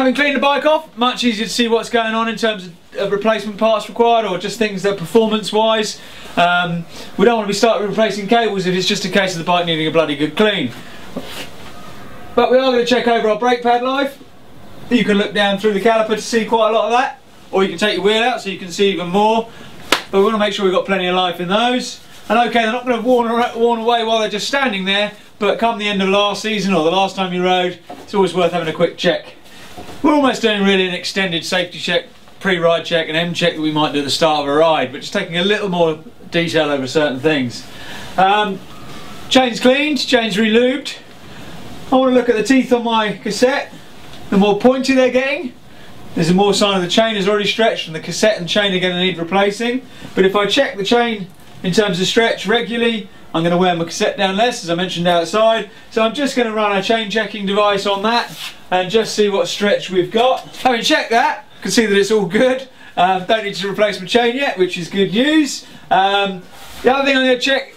Having cleaned the bike off, much easier to see what's going on in terms of replacement parts required, or just things that performance wise. We don't want to be starting replacing cables if it's just a case of the bike needing a bloody good clean. But we are going to check over our brake pad life. You can look down through the caliper to see quite a lot of that, or you can take your wheel out so you can see even more. But we want to make sure we've got plenty of life in those. And okay, they're not going to have worn away while they're just standing there, but come the end of last season or the last time you rode, it's always worth having a quick check. We're almost doing really an extended safety check, pre-ride check and M check that we might do at the start of a ride, but just taking a little more detail over certain things. Chain's cleaned, chain's re-lubed. I want to look at the teeth on my cassette. The more pointy they're getting, there's a more sign of the chain is already stretched and the cassette and chain are going to need replacing. But if I check the chain in terms of stretch regularly, I'm going to wear my cassette down less, as I mentioned outside. So I'm just going to run a chain checking device on that and just see what stretch we've got. Having checked that, I can see that it's all good. Don't need to replace my chain yet, which is good news. The other thing I'm going to check,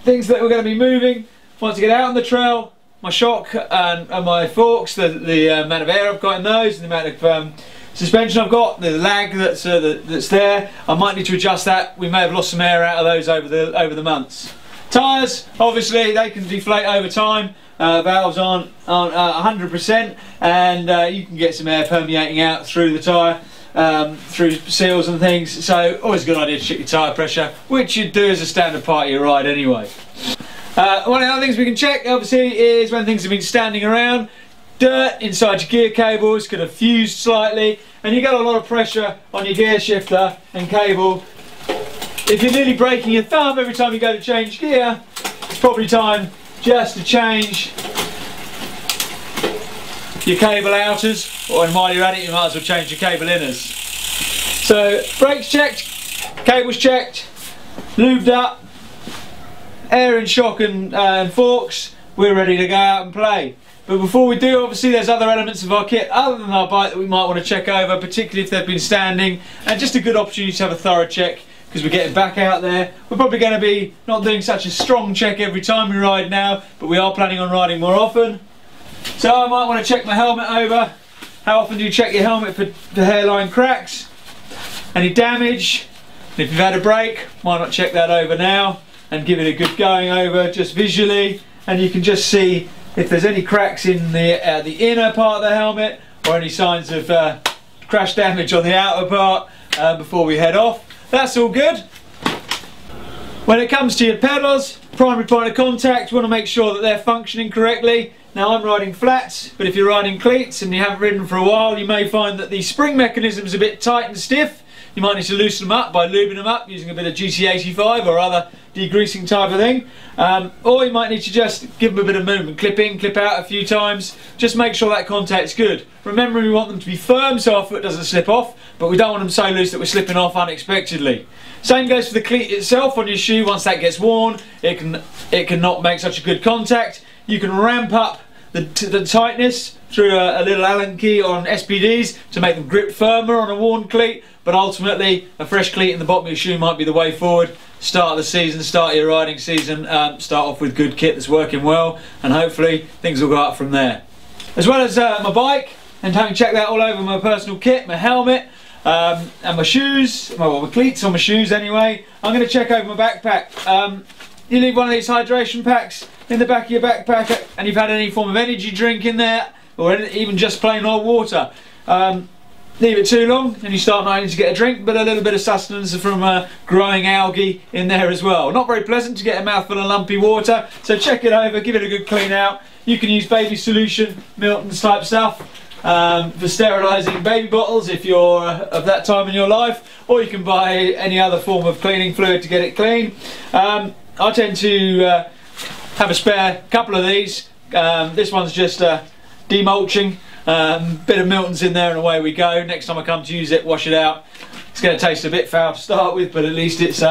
things that we're going to be moving once I get out on the trail, my shock and my forks, the amount of air I've got in those, and the amount of suspension I've got, the lag that's there. I might need to adjust that. We may have lost some air out of those over the months. Tyres, obviously, they can deflate over time. Valves aren't 100%, and you can get some air permeating out through the tyre, through seals and things. So always a good idea to check your tyre pressure, which you'd do as a standard part of your ride anyway. One of the other things we can check, obviously, is when things have been standing around. Dirt inside your gear cables could have fused slightly, and you get a lot of pressure on your gear shifter and cable. If you're nearly breaking your thumb every time you go to change gear, it's probably time just to change your cable outers, and while you're at it you might as well change your cable inners. So brakes checked, cables checked, lubed up, air and shock and forks, we're ready to go out and play. But before we do, obviously there's other elements of our kit other than our bike that we might want to check over, particularly if they've been standing, and just a good opportunity to have a thorough check because we're getting back out there. We're probably going to be not doing such a strong check every time we ride now, but we are planning on riding more often. So I might want to check my helmet over. How often do you check your helmet for hairline cracks? Any damage? And if you've had a break, why not check that over now and give it a good going over just visually, and you can just see if there's any cracks in the inner part of the helmet or any signs of crash damage on the outer part before we head off. That's all good. When it comes to your pedals, primary point of contact, you want to make sure that they're functioning correctly. Now I'm riding flats, but if you're riding cleats and you haven't ridden for a while, you may find that the spring mechanism's a bit tight and stiff. You might need to loosen them up by lubing them up using a bit of GT85 or other degreasing type of thing. Or you might need to just give them a bit of movement, clip in, clip out a few times. Just make sure that contact's good. Remember, we want them to be firm so our foot doesn't slip off, but we don't want them so loose that we're slipping off unexpectedly. Same goes for the cleat itself on your shoe. Once that gets worn, it can not make such a good contact. You can ramp up the tightness through a little Allen key on SPDs to make them grip firmer on a worn cleat, but ultimately a fresh cleat in the bottom of your shoe might be the way forward. Start of the season, start your riding season, start off with good kit that's working well, and hopefully things will go up from there. As well as my bike, and having checked that all over my personal kit, my helmet, and my shoes, well, my cleats on my shoes anyway, I'm going to check over my backpack. You leave one of these hydration packs in the back of your backpack and you've had any form of energy drink in there, or even just plain old water, leave it too long and you start not only to get a drink but a little bit of sustenance from growing algae in there as well. Not very pleasant to get a mouthful of lumpy water, so check it over, give it a good clean out. You can use baby solution, Milton's type stuff, for sterilising baby bottles if you're of that time in your life, or you can buy any other form of cleaning fluid to get it clean. I tend to have a spare couple of these. This one's just demulching. Bit of Milton's in there and away we go. Next time I come to use it, wash it out. It's going to taste a bit foul to start with, but at least it's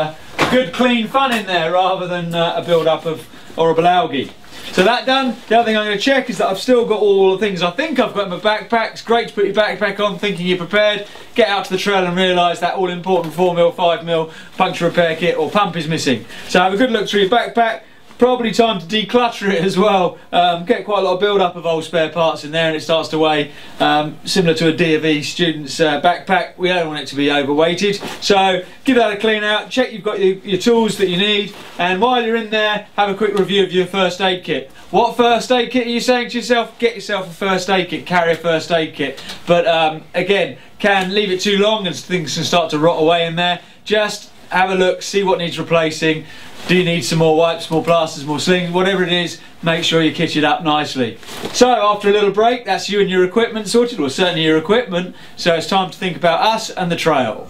good clean fun in there rather than a build-up of horrible algae. So that done, the other thing I'm going to check is that I've still got all the things I think I've got in my backpack. It's great to put your backpack on thinking you're prepared, get out to the trail and realise that all-important 4mm, 5mm puncture repair kit or pump is missing. So have a good look through your backpack, probably time to declutter it as well. Get quite a lot of build up of old spare parts in there and it starts to weigh, similar to a D&V student's backpack. We don't want it to be overweighted, so give that a clean out, check you've got your tools that you need, and while you're in there, have a quick review of your first aid kit. What first aid kit are you saying to yourself? Get yourself a first aid kit, carry a first aid kit. But again, can leave it too long and things can start to rot away in there. Just have a look, see what needs replacing. Do you need some more wipes, more plasters, more slings, whatever it is, make sure you kitch it up nicely. So after a little break, that's you and your equipment sorted, or certainly your equipment, so it's time to think about us and the trail.